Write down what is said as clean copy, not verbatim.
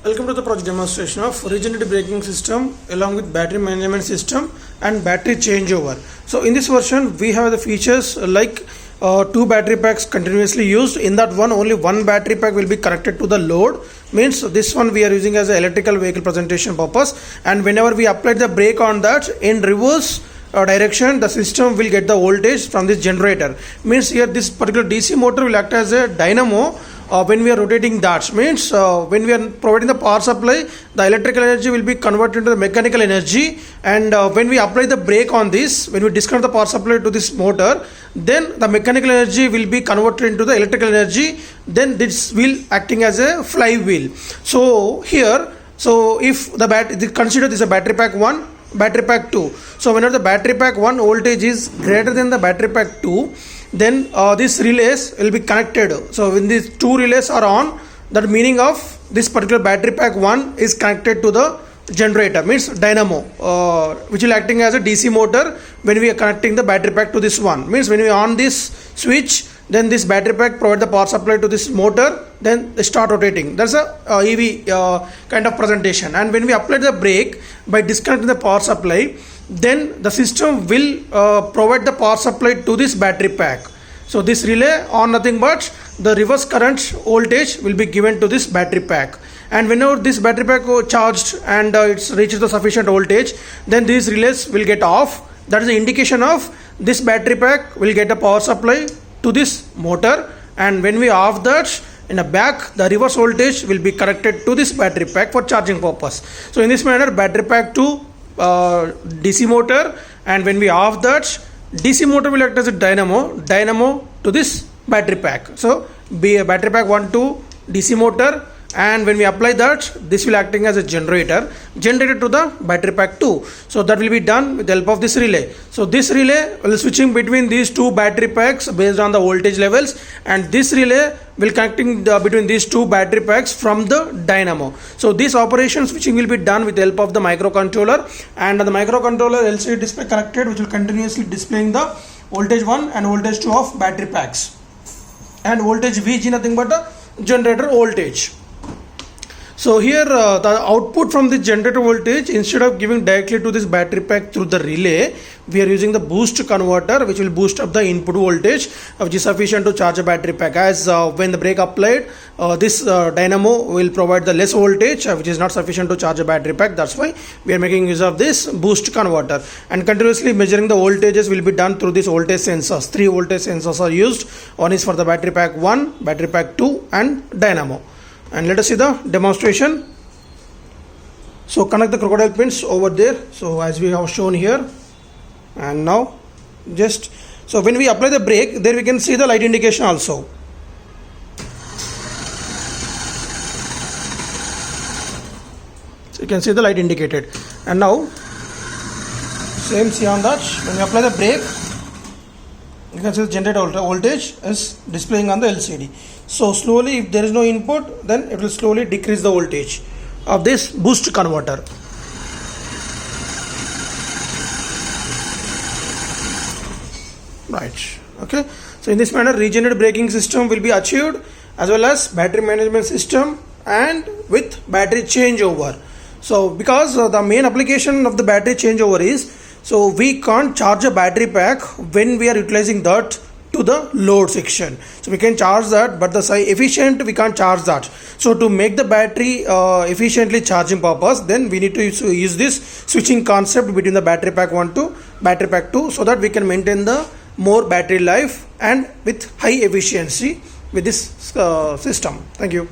Welcome to the project demonstration of regenerative braking system along with battery management system and battery changeover. So in this version we have the features like two battery packs continuously used. In that one, only one battery pack will be connected to the load. Means this one we are using as an electrical vehicle presentation purpose, and whenever we apply the brake on that in reverse direction, the system will get the voltage from this generator. Means here this particular DC motor will act as a dynamo when we are rotating that. Means when we are providing the power supply, the electrical energy will be converted into the mechanical energy, and when we apply the brake on this, when we disconnect the power supply to this motor, then the mechanical energy will be converted into the electrical energy. Then this will acting as a flywheel. So here, so if the consider this a battery pack 1, battery pack 2. So whenever the battery pack 1 voltage is greater than the battery pack 2, then these relays will be connected. So when these two relays are on, that meaning of this particular battery pack 1 is connected to the generator, means dynamo, which will acting as a DC motor when we are connecting the battery pack to this one. Means when we on this switch, then this battery pack provide the power supply to this motor, then they start rotating. That's a EV kind of presentation. And when we apply the brake by disconnecting the power supply, then the system will provide the power supply to this battery pack. So this relay on nothing but the reverse current voltage will be given to this battery pack. And whenever this battery pack charged and it's reaches the sufficient voltage, then these relays will get off. That is the indication of this battery pack will get a power supply to this motor, and when we off that, in the back the reverse voltage will be connected to this battery pack for charging purpose. So in this manner, battery pack to DC motor, and when we off that, DC motor will act as a dynamo to this battery pack. So be a battery pack 1 to DC motor, and when we apply that, this will acting as a generator to the battery pack 2. So that will be done with the help of this relay. So this relay will switching between these two battery packs based on the voltage levels, and this relay will connecting between these two battery packs from the dynamo. So this operation switching will be done with the help of the microcontroller, and the microcontroller LCD display connected, which will continuously displaying the voltage 1 and voltage 2 of battery packs, and voltage VG nothing but the generator voltage. So here the output from the generator voltage, instead of giving directly to this battery pack through the relay, we are using the boost converter, which will boost up the input voltage, which is sufficient to charge a battery pack. As when the brake applied, this dynamo will provide the less voltage, which is not sufficient to charge a battery pack. That's why we are making use of this boost converter. And continuously measuring the voltages will be done through these voltage sensors. 3 voltage sensors are used. One is for the battery pack 1, battery pack 2 and dynamo. And let us see the demonstration. So connect the crocodile pins over there, so as we have shown here. And now just, so when we apply the brake, there we can see the light indication also. So you can see the light indicated. And now same see on that, when we apply the brake, you can see the generator voltage is displaying on the LCD. So slowly, if there is no input, then it will slowly decrease the voltage of this boost converter. Right. Okay. So in this manner, regenerative braking system will be achieved, as well as battery management system and with battery changeover. So because the main application of the battery changeover is, so we can't charge a battery pack when we are utilizing that to the load section. So we can charge that, but the efficient we can't charge that. So to make the battery efficiently charging purpose, then we need to use this switching concept between the battery pack 1 to battery pack 2, so that we can maintain the more battery life and with high efficiency with this system. Thank you.